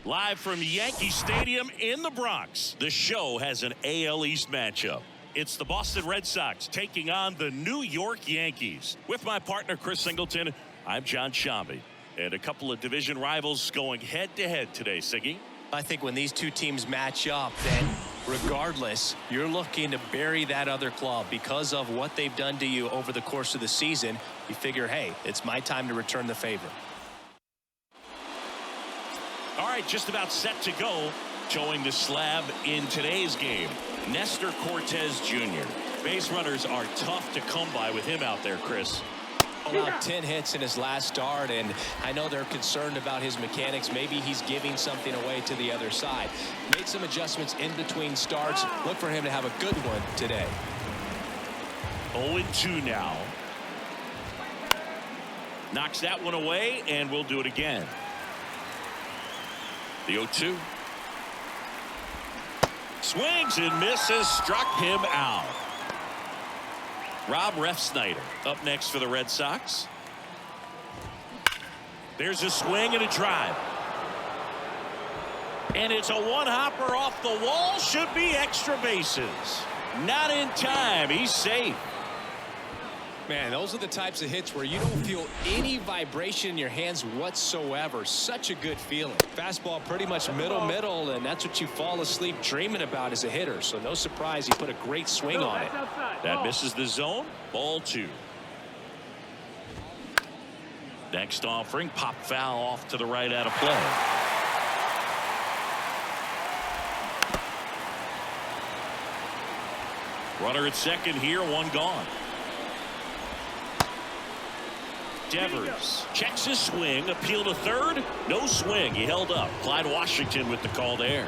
Live from Yankee Stadium in the Bronx, the show has an AL East matchup. It's the Boston Red Sox taking on the New York Yankees. With my partner, Chris Singleton, I'm John Shambi. And a couple of division rivals going head-to-head today, Siggy. I think when these two teams match up, then regardless, you're looking to bury that other club because of what they've done to you over the course of the season. You figure, hey, it's my time to return the favor. All right, just about set to go. Showing the slab in today's game, Nestor Cortez Jr. Base runners are tough to come by with him out there, Chris. Allowed 10 hits in his last start, and I know they're concerned about his mechanics. Maybe he's giving something away to the other side. Made some adjustments in between starts. Look for him to have a good one today. 0-2 now. Knocks that one away, and we'll do it again. The 0-2. Swings and misses, struck him out. Rob Refsnyder up next for the Red Sox. There's a swing and a drive. And it's a one-hopper off the wall. Should be extra bases. Not in time. He's safe. Man, those are the types of hits where you don't feel any vibration in your hands whatsoever. Such a good feeling. Fastball pretty much middle, and that's what you fall asleep dreaming about as a hitter. So no surprise he put a great swing on it. That misses the zone. Ball 2. Next offering, pop foul off to the right out of play. Runner at second here, one gone. Devers checks his swing, appeal to third, no swing. He held up. Clyde Washington with the call there.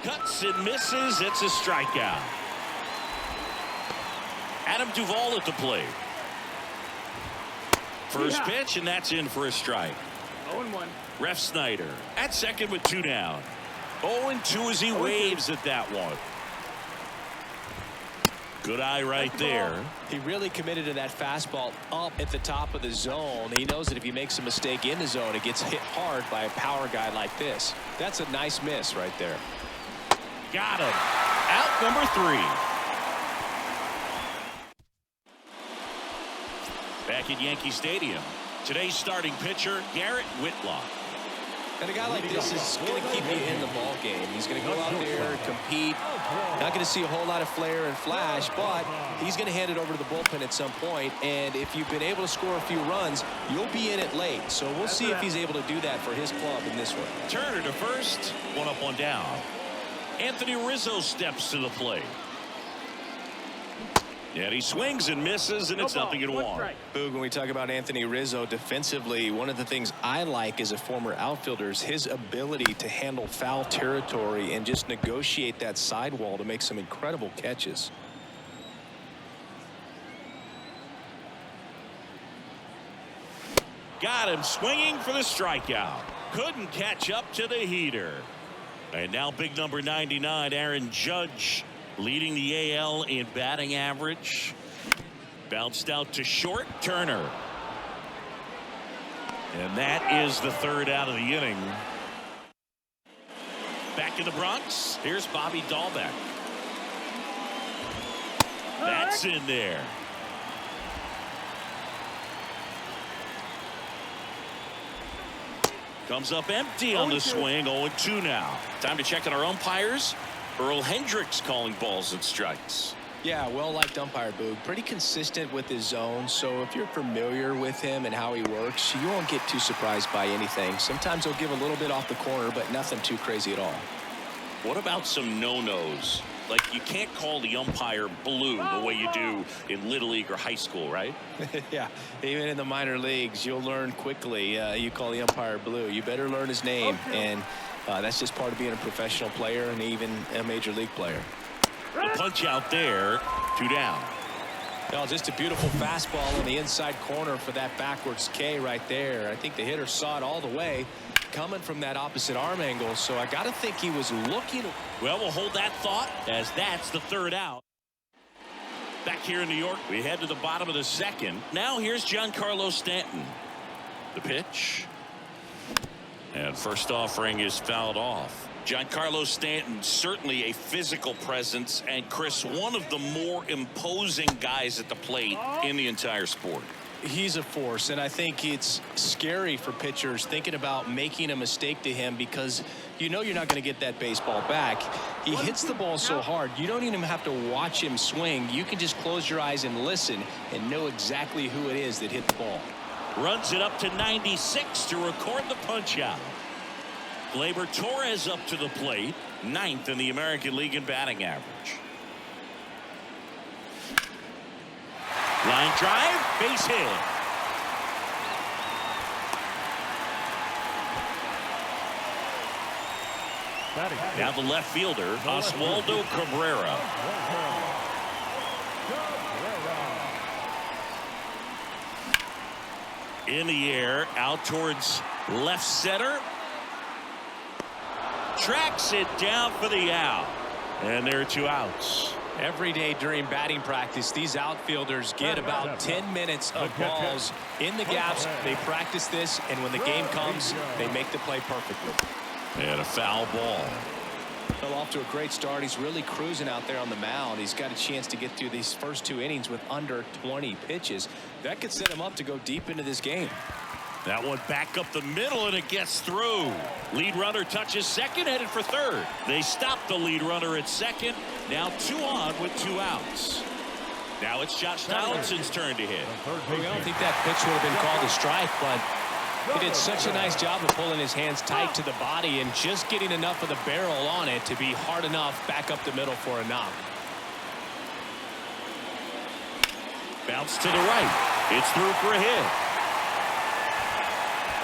Cuts and misses. It's a strikeout. Adam Duvall at the plate. First pitch, and that's in for a strike. 0-1. Refsnyder at second with 2 down. 0-2 as he waves at that one. Good eye right there. He really committed to that fastball up at the top of the zone. He knows that if he makes a mistake in the zone, it gets hit hard by a power guy like this. That's a nice miss right there. Got him. Out number 3. Back at Yankee Stadium, today's starting pitcher, Garrett Whitlock. And a guy like this is going to keep you in the ball game. He's going to go out there, compete. Not going to see a whole lot of flair and flash, but he's going to hand it over to the bullpen at some point. And if you've been able to score a few runs, you'll be in it late. So we'll see if he's able to do that for his club in this one. Turner to first, 1 up, 1 down. Anthony Rizzo steps to the plate. And he swings and misses, and it's 0-1. Boog, when we talk about Anthony Rizzo defensively, one of the things I like as a former outfielder is his ability to handle foul territory and just negotiate that sidewall to make some incredible catches. Got him swinging for the strikeout. Couldn't catch up to the heater. And now big number 99, Aaron Judge, leading the AL in batting average. Bounced out to short. Turner. And that is the 3rd out of the inning. Back in the Bronx, here's Bobby Dahlbeck. That's in there. Comes up empty on the swing. 0-2 now. Time to check on our umpires. Earl Hendricks calling balls and strikes. Yeah, well-liked umpire, Boog. Pretty consistent with his zone, so if you're familiar with him and how he works, you won't get too surprised by anything. Sometimes he'll give a little bit off the corner, but nothing too crazy at all. What about some no-nos? Like, you can't call the umpire blue the way you do in Little League or high school, right? Yeah, even in the minor leagues, you'll learn quickly. You call the umpire blue. You better learn his name, and that's just part of being a professional player and even a major league player. The punch out there, 2 down. Well, just a beautiful fastball in the inside corner for that backwards K right there. I think the hitter saw it all the way coming from that opposite arm angle, so I got to think he was looking. Well, we'll hold that thought as that's the 3rd out. Back here in New York, we head to the bottom of the 2nd. Now here's Giancarlo Stanton. The pitch. And first offering is fouled off. Giancarlo Stanton, certainly a physical presence, and Chris, one of the more imposing guys at the plate in the entire sport. He's a force, and I think it's scary for pitchers thinking about making a mistake to him because you know you're not going to get that baseball back. He hits the ball so hard, you don't even have to watch him swing. You can just close your eyes and listen and know exactly who it is that hit the ball. Runs it up to 96 to record the punch out. Gleyber Torres up to the plate, 9th in the American League in batting average. Line drive, base hit. Now the left fielder, Oswaldo Cabrera. In the air, out towards left center. Tracks it down for the out. And there are 2 outs. Every day during batting practice, these outfielders get about 10 minutes of balls in the gaps. They practice this, and when the game comes, they make the play perfectly. And a foul ball. Well, off to a great start. He's really cruising out there on the mound. He's got a chance to get through these first 2 innings with under 20 pitches. That could set him up to go deep into this game. That one back up the middle, and it gets through. Lead runner touches second, headed for third. They stop the lead runner at second. Now 2 on with 2 outs. Now it's Josh Donaldson's turn to hit. I don't think that pitch would have been called a strike, but he did such a nice job of pulling his hands tight to the body and just getting enough of the barrel on it to be hard enough back up the middle for a knock. Bounce to the right. It's through for a hit.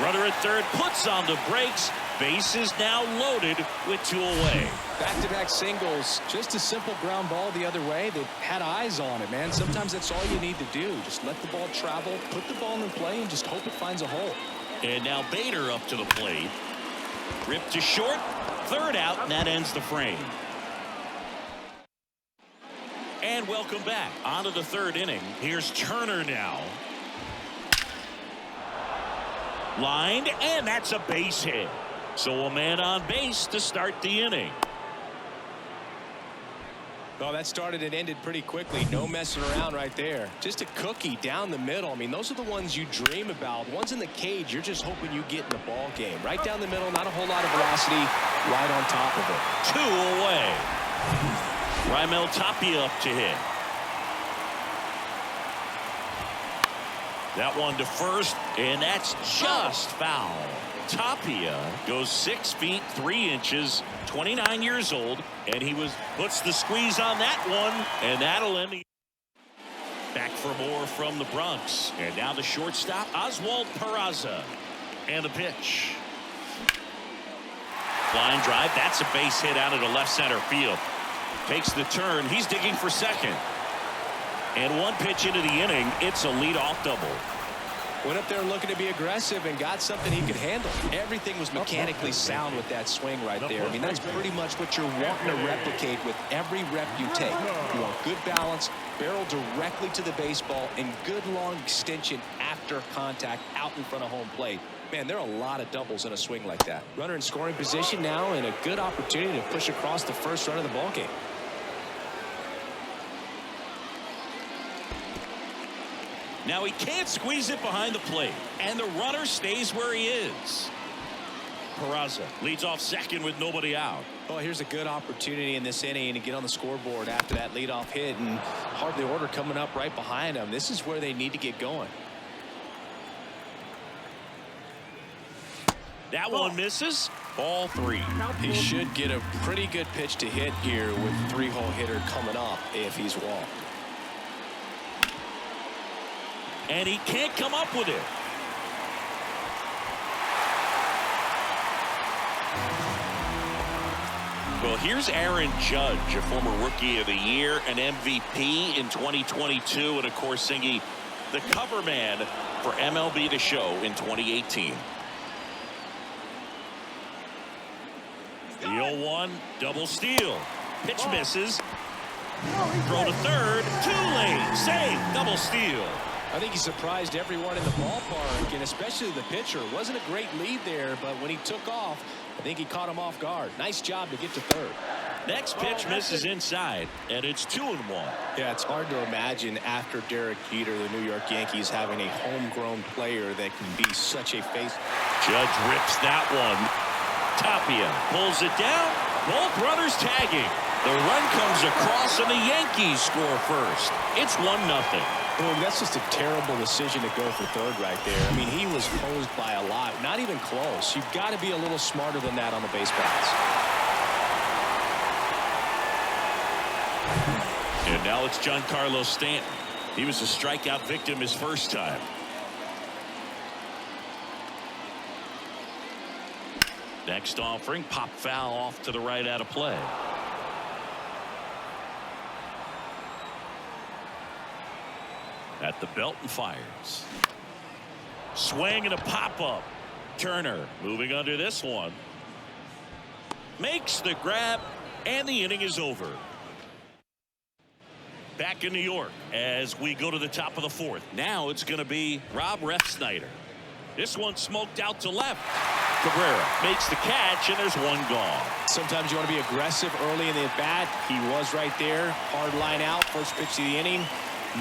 Runner at third puts on the brakes. Base is now loaded with 2 away. Back-to-back singles. Just a simple ground ball the other way. They had eyes on it, man. Sometimes that's all you need to do. Just let the ball travel, put the ball in play, and just hope it finds a hole. And now Bader up to the plate. Ripped to short. 3rd out, and that ends the frame. And welcome back. On to the 3rd inning. Here's Turner now. Lined, and that's a base hit. So a man on base to start the inning. Well, that started and ended pretty quickly. No messing around right there. Just a cookie down the middle. I mean, those are the ones you dream about. Ones in the cage, you're just hoping you get in the ball game. Right down the middle, not a whole lot of velocity. Right on top of it. 2 away. Raimel Tapia up to hit. That one to first, and that's just foul. Tapia goes 6 feet 3 inches, 29 years old, and he puts the squeeze on that one, and that'll end the. Back for more from the Bronx, and now the shortstop Oswald Peraza, and the pitch. Line drive, that's a base hit out into left center field. Takes the turn, he's digging for second. And 1 pitch into the inning, it's a leadoff double. Went up there looking to be aggressive and got something he could handle. Everything was mechanically sound with that swing right there. I mean, that's pretty much what you're wanting to replicate with every rep you take. You want good balance, barrel directly to the baseball, and good long extension after contact out in front of home plate. Man, there are a lot of doubles in a swing like that. Runner in scoring position now, and a good opportunity to push across the first run of the ball game. Now he can't squeeze it behind the plate, and the runner stays where he is. Peraza leads off second with nobody out. Well, here's a good opportunity in this inning to get on the scoreboard after that leadoff hit, and hardly order coming up right behind them. This is where they need to get going. That one misses. Ball 3. He should get a pretty good pitch to hit here with the 3-hole hitter coming up if he's walked. And he can't come up with it. Well, here's Aaron Judge, a former Rookie of the Year, an MVP in 2022, and of course singing the cover man for MLB The Show in 2018. The 0-1 double steal. Pitch misses. Throw to third. Too late. Save. Double steal. I think he surprised everyone in the ballpark, and especially the pitcher. It wasn't a great lead there, but when he took off, I think he caught him off guard. Nice job to get to third. Next pitch misses inside, and it's 2-1. Yeah, it's hard to imagine after Derek Jeter, the New York Yankees, having a homegrown player that can be such a face. Judge rips that one. Tapia pulls it down. Both runners tagging. The run comes across, and the Yankees score first. It's 1-0. Boom, that's just a terrible decision to go for third right there. I mean, he was posed by a lot. Not even close. You've got to be a little smarter than that on the base paths. And now it's Giancarlo Stanton. He was a strikeout victim his first time. Next offering, pop foul off to the right out of play. At the belt and fires. Swing and a pop-up. Turner moving under this one. Makes the grab, and the inning is over. Back in New York as we go to the top of the fourth. Now it's going to be Rob Refsnyder. This one smoked out to left. Cabrera makes the catch, and there's one gone. Sometimes you want to be aggressive early in the at-bat. He was right there. Hard line out. First pitch of the inning.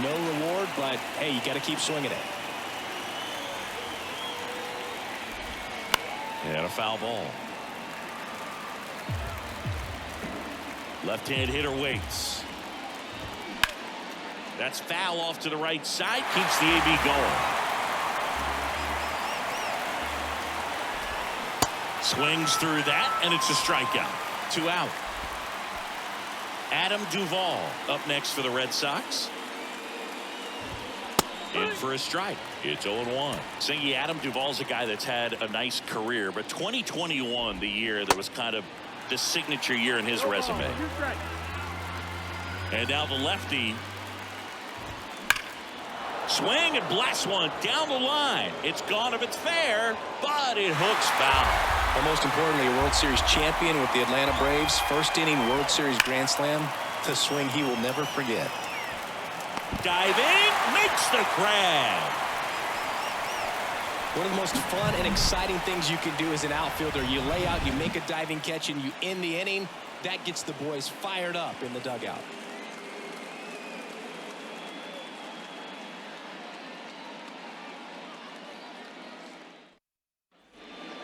No reward, but, hey, you got to keep swinging it. And a foul ball. Left-hand hitter waits. That's foul off to the right side. Keeps the AB going. Swings through that, and it's a strikeout. 2 out. Adam Duvall up next for the Red Sox. In for a strike. It's 0-1. Singy, Adam Duvall's a guy that's had a nice career, but 2021, the year that was kind of the signature year in his resume. And now the lefty. Swing and blast one down the line. It's gone if it's fair, but it hooks foul. Well, most importantly, a World Series champion with the Atlanta Braves. First inning World Series Grand Slam. The swing he will never forget. Diving, makes the grab. One of the most fun and exciting things you can do as an outfielder. You lay out, you make a diving catch, and you end the inning. That gets the boys fired up in the dugout.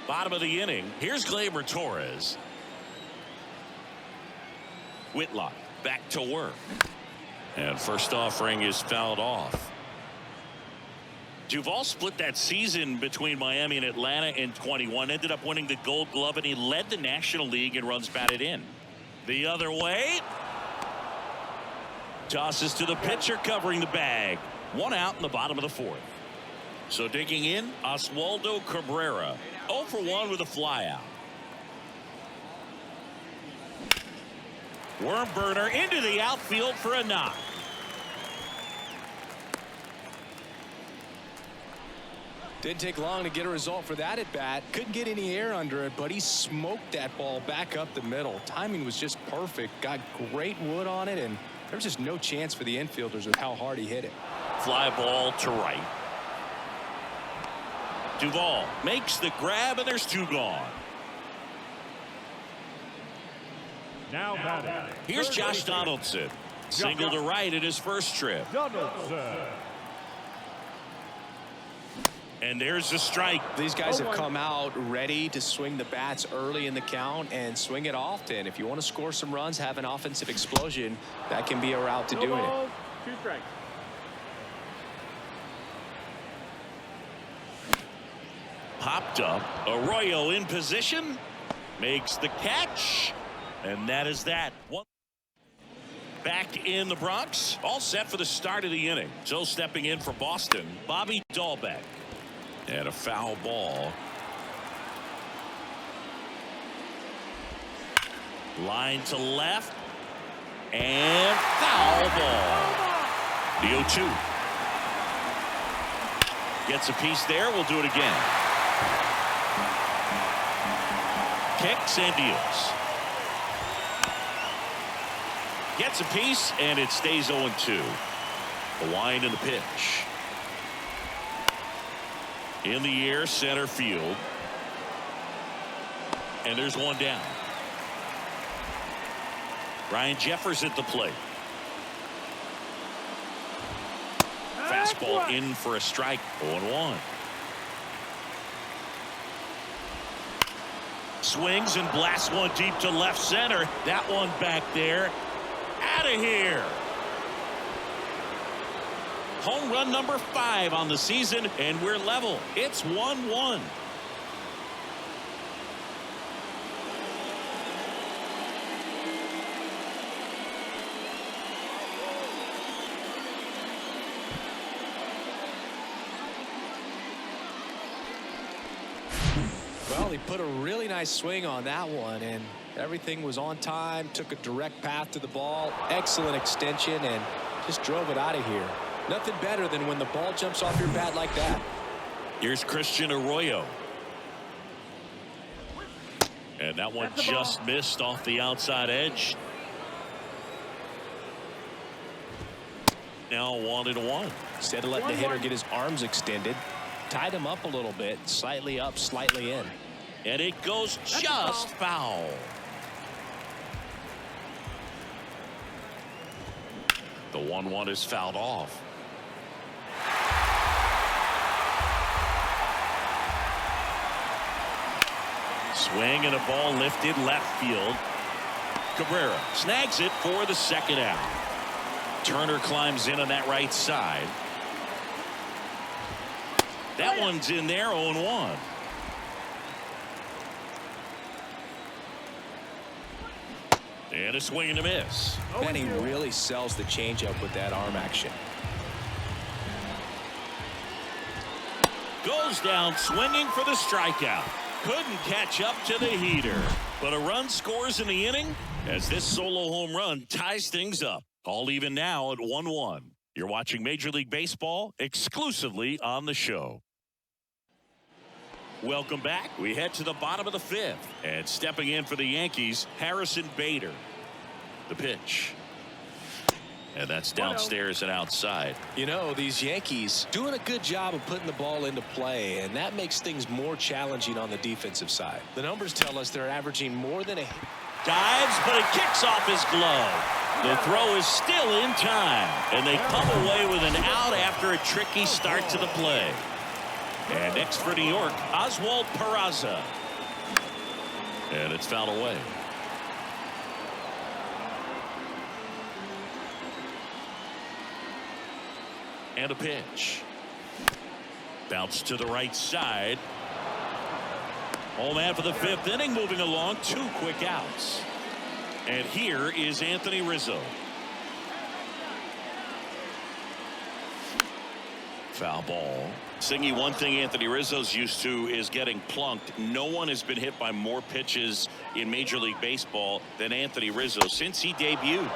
Bottom of the inning. Here's Gleyber Torres. Whitlock back to work. And first offering is fouled off. Duvall split that season between Miami and Atlanta in 21. Ended up winning the Gold Glove, and he led the National League in runs batted in. The other way. Tosses to the pitcher covering the bag. 1 out in the bottom of the fourth. So digging in, Oswaldo Cabrera. 0 for 1 with a flyout. Worm burner into the outfield for a knock. Didn't take long to get a result for that at bat. Couldn't get any air under it, but he smoked that ball back up the middle. Timing was just perfect. Got great wood on it, and there's just no chance for the infielders with how hard he hit it. Fly ball to right. Duvall makes the grab, and there's 2 gone. Now batting. Here's Josh Donaldson. Single to right at his first trip. Donaldson. And there's the strike. These guys have come out ready to swing the bats early in the count and swing it often. If you want to score some runs, have an offensive explosion, that can be a route to doing it. 2 strikes. Popped up. Arroyo in position. Makes the catch. And that is that. Back in the Bronx. All set for the start of the inning. So stepping in for Boston, Bobby Dahlbeck. And a foul ball. Line to left. And foul ball. The 0-2. Gets a piece there. We'll do it again. Kicks and deals. Gets a piece, and it stays 0-2. The wind and the pitch. In the air, center field. And there's one down. Ryan Jeffers at the plate. Fastball in for a strike. 0-1. Swings and blasts one deep to left center. That one back there. Out of here. Home run number 5 on the season, and we're level. It's 1-1. Well, he put a really nice swing on that one, and everything was on time. Took a direct path to the ball. Excellent extension, and just drove it out of here. Nothing better than when the ball jumps off your bat like that. Here's Christian Arroyo. And that one just missed off the outside edge. Now 1-1. Instead of letting the hitter get his arms extended, tied him up a little bit, slightly up, slightly in. And it goes just foul. The 1-1 is fouled off. Swing and a ball lifted left field. Cabrera snags it for the second out. Turner climbs in on that right side. That one's in there. 0-1. And a swing and a miss. Benny really sells the changeup with that arm action. Goes down swinging for the strikeout. Couldn't catch up to the heater. But a run scores in the inning as this solo home run ties things up. All even now at 1-1. You're watching Major League Baseball exclusively on the show. Welcome back. We head to the bottom of the 5th. And stepping in for the Yankees, Harrison Bader. The pitch. And that's downstairs and outside. You know, these Yankees doing a good job of putting the ball into play, and that makes things more challenging on the defensive side. The numbers tell us they're averaging more than a... Dives, but it kicks off his glove. The throw is still in time, and they come away with an out after a tricky start to the play. And next for New York, Oswald Peraza. And it's fouled away. And a pitch. Bounce to the right side. Home man for the 5th inning, moving along. 2 quick outs. And here is Anthony Rizzo. Foul ball. Singy, one thing Anthony Rizzo's used to is getting plunked. No one has been hit by more pitches in Major League Baseball than Anthony Rizzo since he debuted.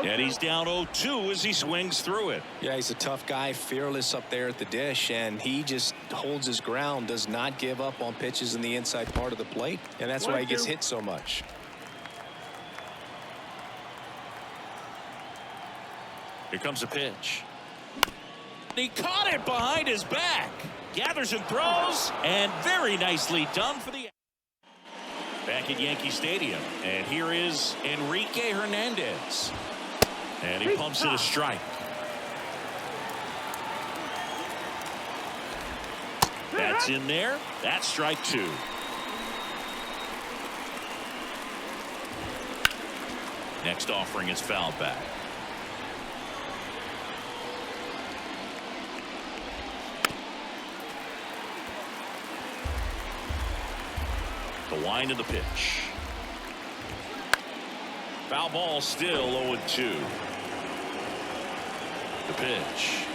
And he's down 0-2 as he swings through it. Yeah, he's a tough guy, fearless up there at the dish, and he just holds his ground, does not give up on pitches in the inside part of the plate, and that's why he gets hit so much. Here comes a pitch. He caught it behind his back. Gathers and throws, and very nicely done for the... Back at Yankee Stadium, and here is Enrique Hernandez. And he pumps it a strike. That's in there. That's strike 2. Next offering is fouled back. The wind of the pitch. Foul ball, still 0-2. The pitch.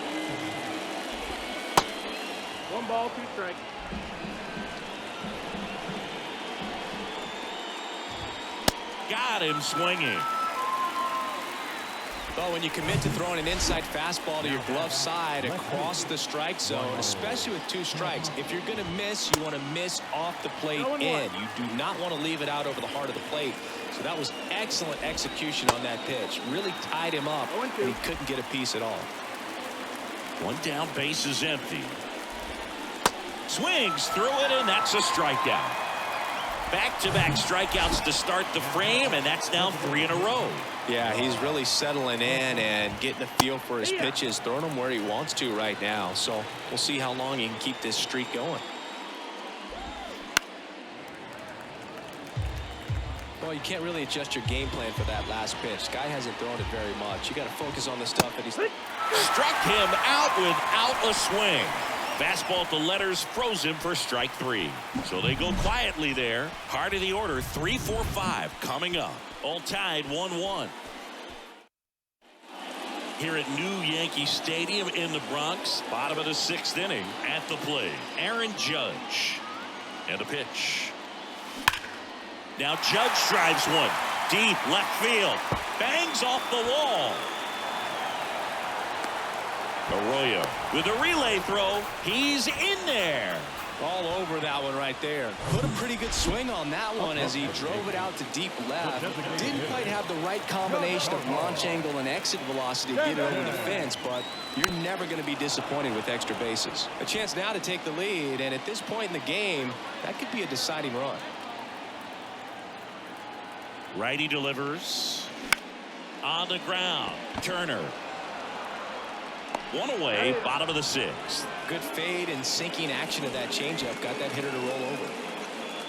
1 ball, 2 strikes. Got him swinging. Well, when you commit to throwing an inside fastball to your glove side across the strike zone, especially with 2 strikes, if you're going to miss, you want to miss off the plate in. You do not want to leave it out over the heart of the plate. So that was excellent execution on that pitch. Really tied him up, and he couldn't get a piece at all. 1 down, base is empty. Swings through it, and that's a strikeout. Back-to-back strikeouts to start the frame, and that's now 3 in a row. Yeah, he's really settling in and getting a feel for his pitches, throwing them where he wants to right now. So we'll see how long he can keep this streak going. Well, you can't really adjust your game plan for that last pitch. Guy hasn't thrown it very much. You got to focus on the stuff that he's. Struck him out without a swing. Fastball to letters froze him for strike 3. So they go quietly there. Heart of the order, 3, 4, 5 coming up. All tied 1-1. Here at New Yankee Stadium in the Bronx, bottom of the 6th inning. At the plate, Aaron Judge. And a pitch. Now Judge drives one. Deep left field. Bangs off the wall. Arroyo with a relay throw. He's in there. All over that one right there. Put a pretty good swing on that one as he drove it out to deep left. Didn't quite have the right combination of launch angle and exit velocity to get it over the fence, but you're never going to be disappointed with extra bases. A chance now to take the lead, and at this point in the game, that could be a deciding run. Righty delivers. On the ground. Turner. One away, bottom of the 6th. Good fade and sinking action of that changeup. Got that hitter to roll over.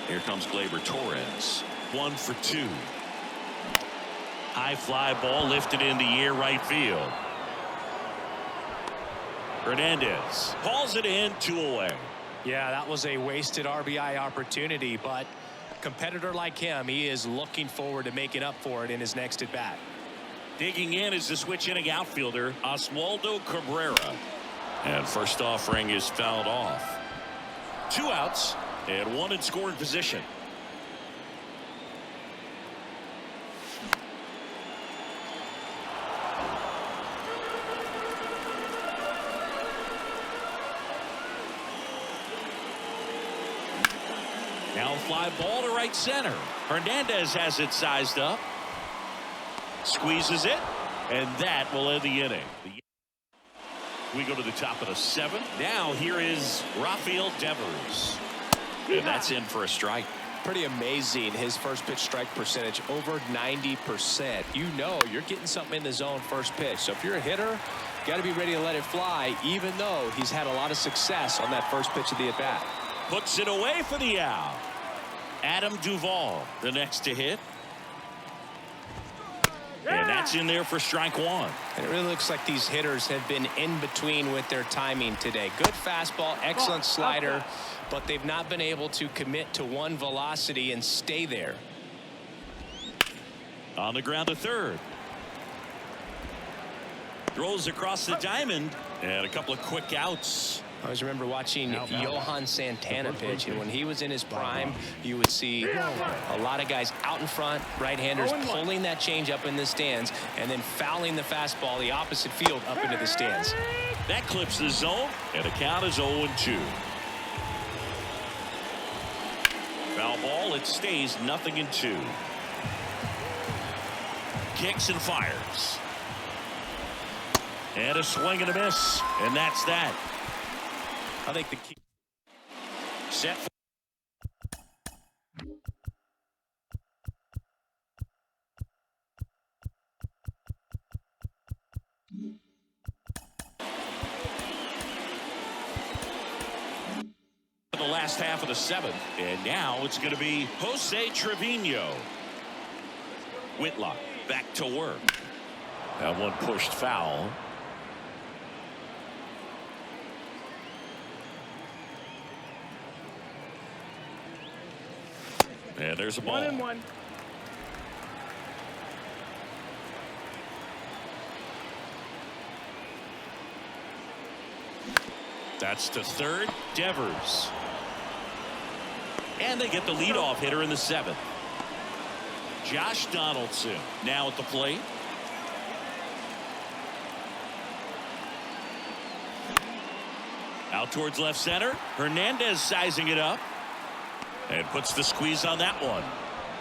Here comes Gleyber Torres. 1 for 2. High fly ball lifted in the air right field. Hernandez hauls it in, 2 away. Yeah, that was a wasted RBI opportunity, but a competitor like him, he is looking forward to making up for it in his next at bat. Digging in is the switch inning outfielder, Oswaldo Cabrera. And first offering is fouled off. 2 outs and 1 in scoring position. Now fly ball to right center. Hernandez has it sized up. Squeezes it, and that will end the inning. We go to the top of the 7th. Now here is Rafael Devers. And that's in for a strike. Pretty amazing, his first pitch strike percentage, over 90%. You know you're getting something in the zone first pitch. So if you're a hitter, you got to be ready to let it fly, even though he's had a lot of success on that first pitch of the at-bat. Puts it away for the out. Adam Duvall, the next to hit. And that's in there for strike 1. And it really looks like these hitters have been in between with their timing today. Good fastball, excellent slider, but they've not been able to commit to one velocity and stay there. On the ground to third. Throws across the diamond, and a couple of quick outs. I always remember watching Johan Santana pitch, and when he was in his prime, you would see a lot of guys out in front, right-handers pulling that change up in the stands, and then fouling the fastball the opposite field up into the stands. That clips the zone, and the count is 0-2. Foul ball, it stays 0-2. Kicks and fires. And a swing and a miss, and that's that. I think the key set for the last half of the 7th, and now it's going to be Jose Trevino. Whitlock back to work. That one pushed foul. And there's a ball. 1-1. That's to third, Devers. And they get the leadoff hitter in the 7th. Josh Donaldson now at the plate. Out towards left center. Hernandez sizing it up. And puts the squeeze on that one.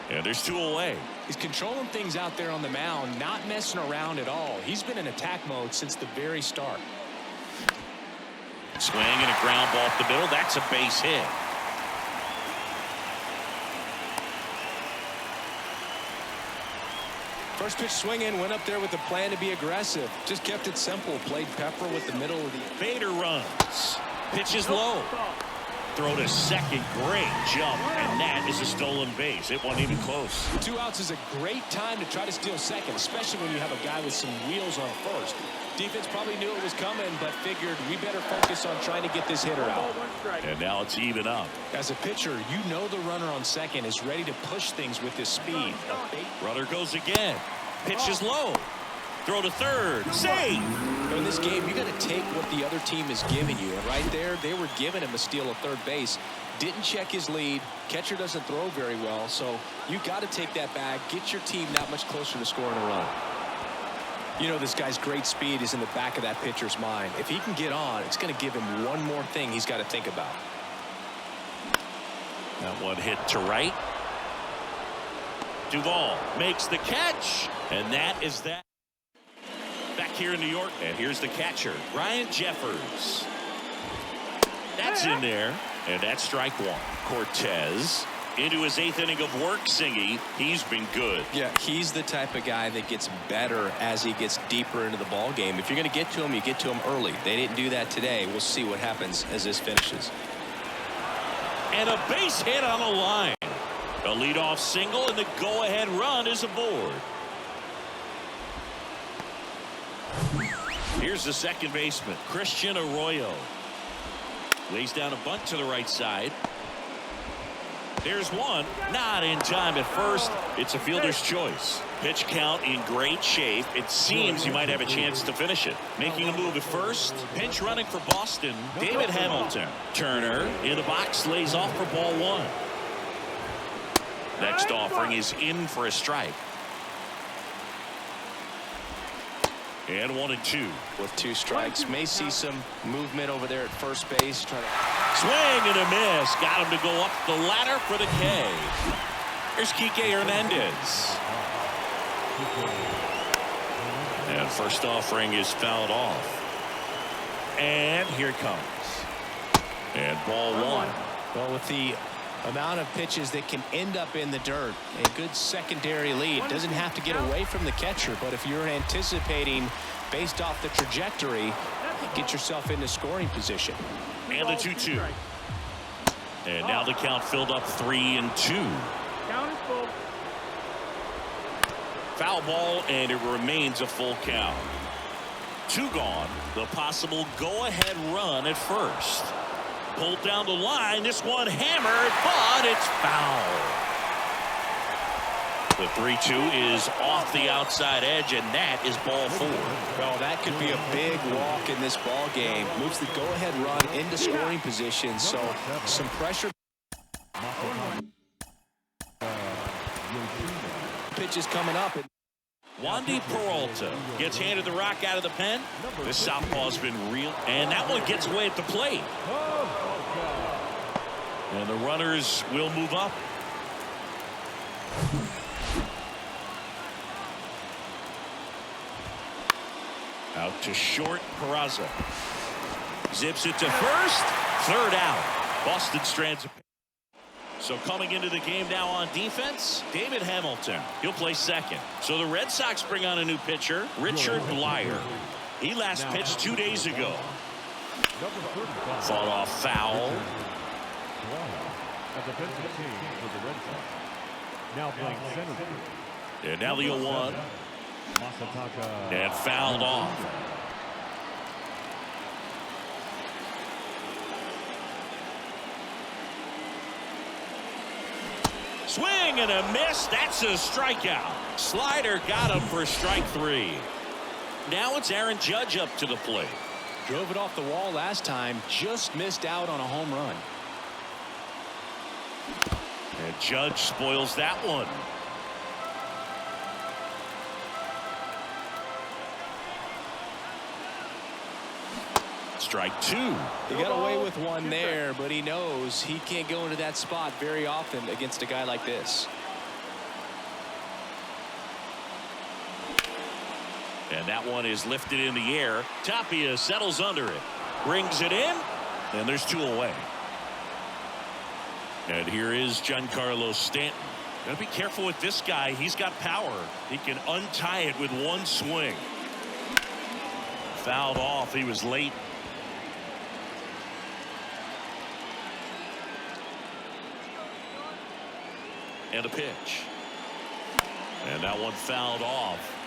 And there's 2 away. He's controlling things out there on the mound, not messing around at all. He's been in attack mode since the very start. Swing and a ground ball up the middle. That's a base hit. First pitch swinging, went up there with the plan to be aggressive. Just kept it simple. Played pepper with the middle of the. Bader runs. Pitch is low. Throw to second. Great jump. And that is a stolen base. It wasn't even close. 2 outs is a great time to try to steal second, especially when you have a guy with some wheels on first. Defense probably knew it was coming, but figured we better focus on trying to get this hitter out. And now it's even up. As a pitcher, you know the runner on second is ready to push things with his speed. Runner goes again. Pitch is low. Throw to third. Save. In this game, you got to take what the other team is giving you. And right there, they were giving him a steal of third base. Didn't check his lead. Catcher doesn't throw very well. So you got to take that bag. Get your team that much closer to scoring a run. You know, this guy's great speed is in the back of that pitcher's mind. If he can get on, it's going to give him one more thing he's got to think about. That one hit to right. Duvall makes the catch. And that is that. Back here in New York. And here's the catcher, Ryan Jeffers. That's in there. And that's strike one. Cortez into his 8th inning of work. Singy, he's been good. Yeah, he's the type of guy that gets better as he gets deeper into the ball game. If you're going to get to him, you get to him early. They didn't do that today. We'll see what happens as this finishes. And a base hit on the line. A leadoff single, and the go-ahead run is aboard. Here's the second baseman, Christian Arroyo. Lays down a bunt to the right side. There's one. Not in time at first. It's a fielder's choice. Pitch count in great shape. It seems you might have a chance to finish it. Making a move at first. Pinch running for Boston, David Hamilton. Turner in the box, lays off for ball one. Next offering is in for a strike. And 1-2. With 2 strikes, may see some movement over there at first base. Swing and a miss. Got him to go up the ladder for the K. Here's Kike Hernandez. And first offering is fouled off. And here it comes. And ball one. Well, with the amount of pitches that can end up in the dirt, a good secondary lead. Doesn't have to get away from the catcher, but if you're anticipating based off the trajectory, get yourself into scoring position. And the 2-2. And now the count filled up 3-2. Count is full. Foul ball, and it remains a full count. 2 gone. The possible go-ahead run at first. Pulled down the line. This one hammered, but it's foul. The 3-2 is off the outside edge, and that is ball 4. Well, that could be a big walk in this ball game. Moves the go-ahead run into scoring position, so some pressure. Pitches coming up. Wandy Peralta gets handed the rock out of the pen. This southpaw's been real, and that one gets away at the plate. And the runners will move up. Out to short, Peraza. Zips it to first. Third out. Boston strands. So coming into the game now on defense, David Hamilton. He'll play second. So the Red Sox bring on a new pitcher, Richard Blyer. He last pitched 2 days ago. Fought off foul. Now playing center field. And now the 0-1. And fouled off. Swing and a miss. That's a strikeout. Slider got him for strike 3. Now it's Aaron Judge up to the plate. Drove it off the wall last time. Just missed out on a home run. And Judge spoils that one. Strike 2. He got away with one there, but he knows he can't go into that spot very often against a guy like this. And that one is lifted in the air. Tapia settles under it. Brings it in, and there's 2 away. And here is Giancarlo Stanton. Gotta be careful with this guy. He's got power. He can untie it with one swing. Fouled off. He was late. And a pitch. And that one fouled off.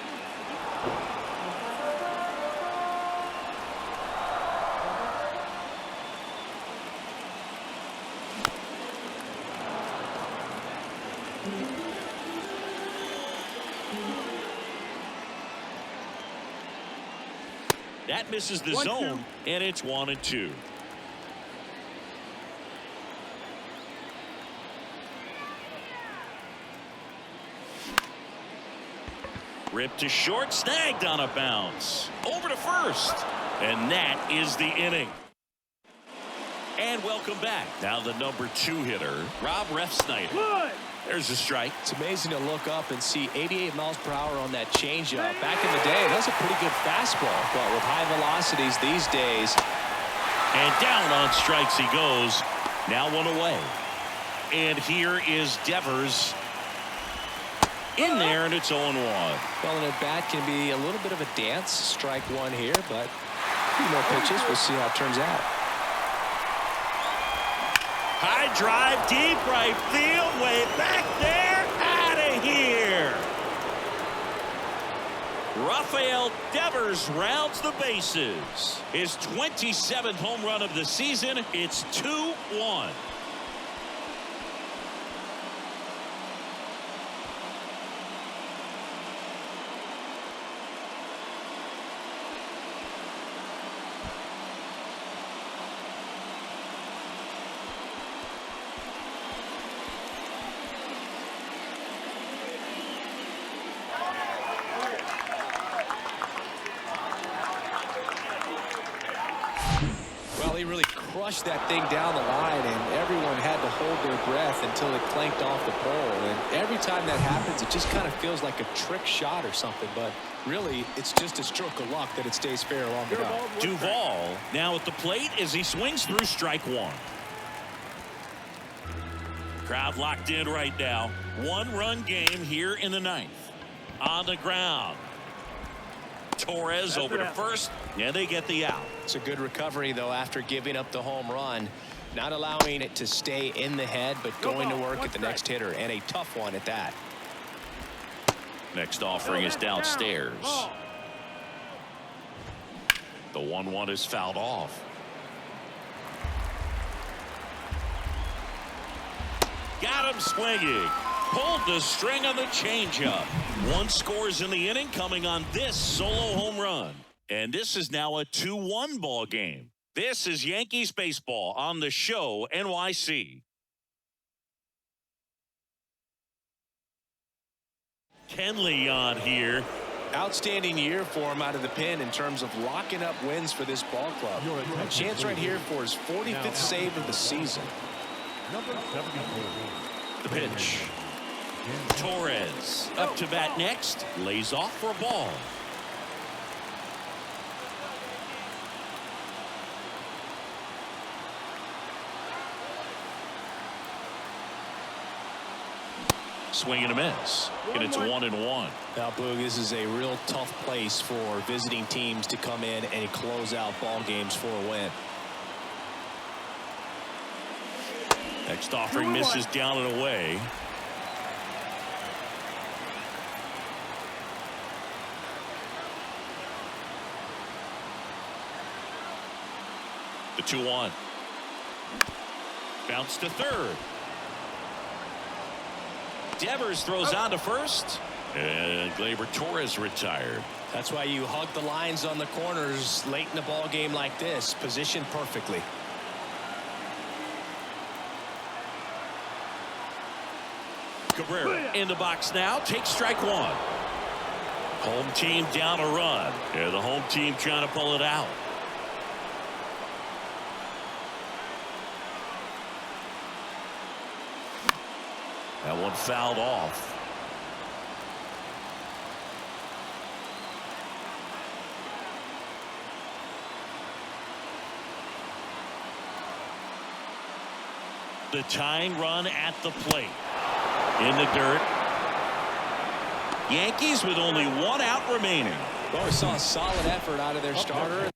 That misses the zone, and it's 1-2. Ripped to short, snagged on a bounce. Over to first. And that is the inning. And welcome back. Now the number 2 hitter, Rob Refsnyder. Good. There's a strike. It's amazing to look up and see 88 miles per hour on that changeup. Back in the day, that was a pretty good fastball. But with high velocities these days. And down on strikes he goes. Now 1 away. And here is Devers. In there, and it's 0-1. Well, an at-bat can be a little bit of a dance. Strike 1 here, but a few more pitches. We'll see how it turns out. High drive, deep right field, way back there, out of here. Rafael Devers rounds the bases. His 27th home run of the season. It's 2-1. He really crushed that thing down the line, and everyone had to hold their breath until it clanked off the pole. And every time that happens, it just kind of feels like a trick shot or something, but really it's just a stroke of luck that it stays fair long enough. Duvall now at the plate as he swings through strike 1. Crowd locked in right now. 1-run game here in the 9th. On the ground, Torres over to first, and they get the out. It's a good recovery, though, after giving up the home run. Not allowing it to stay in the head, but going to work at the next hitter, and a tough one at that. Next offering is downstairs. The 1-1 is fouled off. Got him swinging. Pulled the string on the changeup. 1 scores in the inning, coming on this solo home run. And this is now a 2-1 ball game. This is Yankees baseball on the show NYC. Kenley on here. Outstanding year for him out of the pen in terms of locking up wins for this ball club. A chance right here for his 45th save of the season. Number 74. The pitch. Torres up to bat next. Lays off for a ball. Swing and a miss. And it's 1-1. Now, Boog, this is a real tough place for visiting teams to come in and close out ball games for a win. Next offering misses down and away. The 2-1. Bounce to third. Devers throws on to first. And Gleyber Torres retired. That's why you hug the lines on the corners late in a ball game like this. Positioned perfectly. Cabrera in the box now. Takes strike 1. Home team down a run. Yeah, the home team trying to pull it out. That one fouled off. The tying run at the plate. In the dirt. Yankees with only 1 out remaining. Well, we saw a solid effort out of their starter.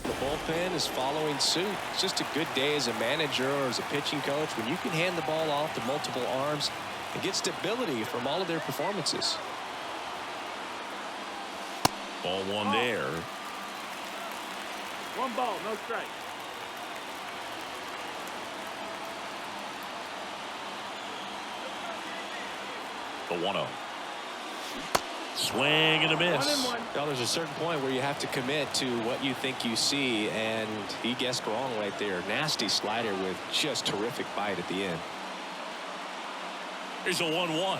The bullpen is following suit. It's just a good day as a manager or as a pitching coach when you can hand the ball off to multiple arms and get stability from all of their performances. Ball 1 there. 1 ball, no strike. The 1-0. Swing and a miss. 1-1. Well, there's a certain point where you have to commit to what you think you see, and he guessed wrong right there. Nasty slider with just terrific bite at the end. Here's a 1-1.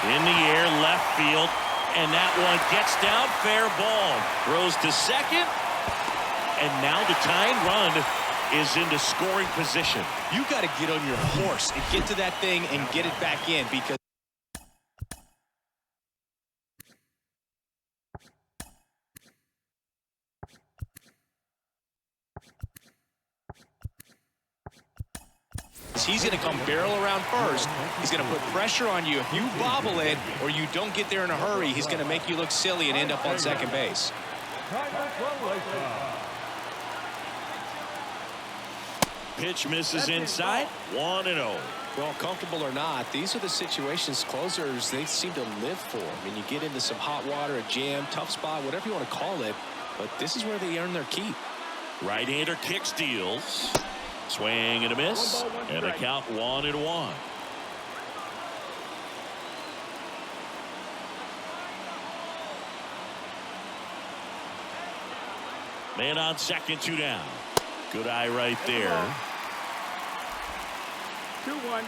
In the air, left field, and that one gets down, fair ball. Throws to second, and now the tying run is into scoring position. You got to get on your horse and get to that thing and get it back in, because he's going to come barrel around first. He's going to put pressure on you. If you bobble it or you don't get there in a hurry, he's going to make you look silly and end up on second base. Pitch misses inside. 1-0. Well, comfortable or not, these are the situations closers they seem to live for. I mean, you get into some hot water, a jam, tough spot, whatever you want to call it, but this is where they earn their keep. Right-hander kick steals. Swing and a miss. 1 ball, 1 And a strike. count 1-1. Man on second, 2 down. Good eye right there. 2-1.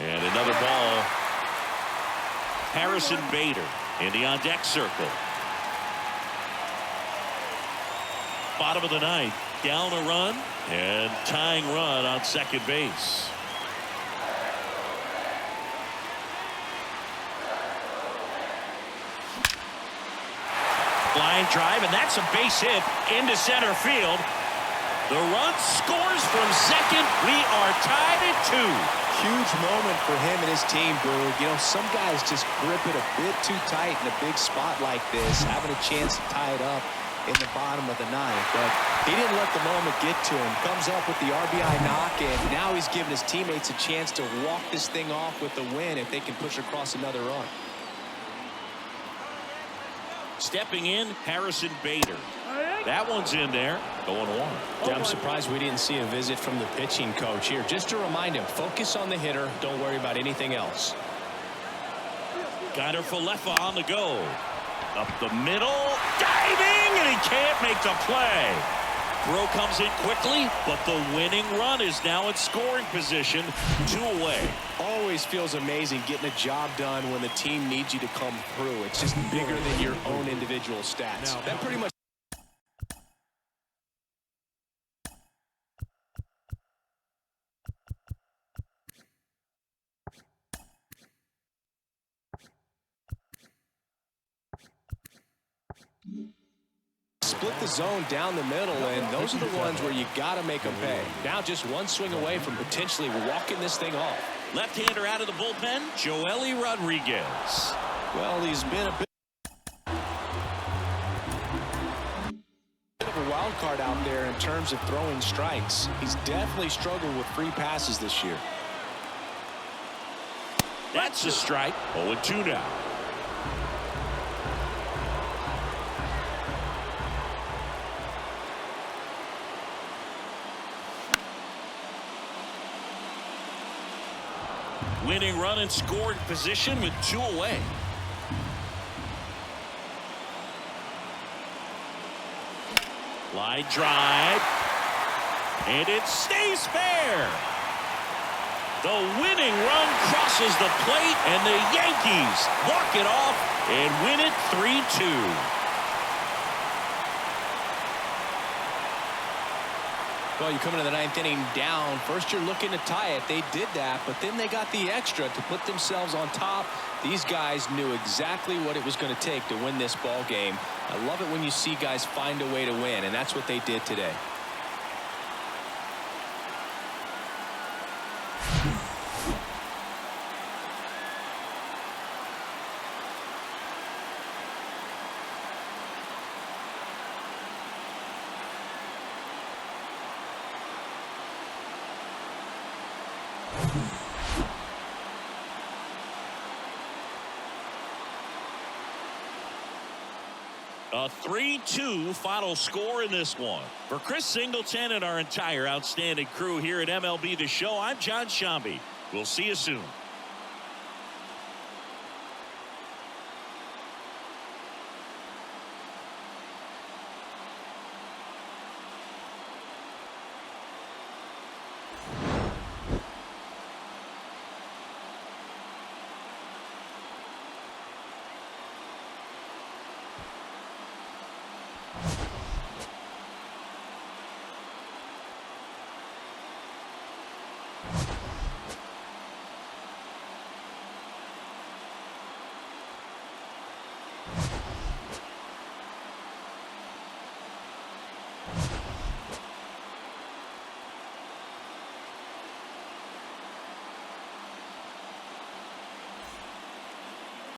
And another ball. Harrison Bader in the on-deck circle. Bottom of the ninth. Down a run and tying run on second base. Line drive, and that's a base hit into center field. The run scores from second. We are tied at 2. Huge moment for him and his team, Boog. You know, some guys just grip it a bit too tight in a big spot like this, having a chance to tie it up in the bottom of the ninth. But he didn't let the moment get to him. Comes up with the RBI knock, and now he's giving his teammates a chance to walk this thing off with the win if they can push across another run. Stepping in, Harrison Bader. That one's in there. Going 1. Yeah, I'm surprised we didn't see a visit from the pitching coach here. Just to remind him, focus on the hitter. Don't worry about anything else. Kiner-Falefa on the go. Up the middle. Diving, and he can't make the play. Throw comes in quickly, but the winning run is now in scoring position. 2 away. Always feels amazing getting a job done when the team needs you to come through. It's just bigger than your own individual stats. That pretty much. Split the zone down the middle, and those are the ones where you got to make them pay. Now just one swing away from potentially walking this thing off. Left-hander out of the bullpen, Joely Rodriguez. Well, he's been a bit of a wild card out there in terms of throwing strikes. He's definitely struggled with free passes this year. That's a strike. 0-2 now. Winning run and scoring position with 2 away. Line drive. And it stays fair. The winning run crosses the plate, and the Yankees walk it off and win it 3-2. Well, you come into the ninth inning down. First, you're looking to tie it. They did that, but then they got the extra to put themselves on top. These guys knew exactly what it was going to take to win this ball game. I love it when you see guys find a way to win, and that's what they did today. A 3-2 final score in this one. For Chris Singleton and our entire outstanding crew here at MLB The Show, I'm John Shambi. We'll see you soon.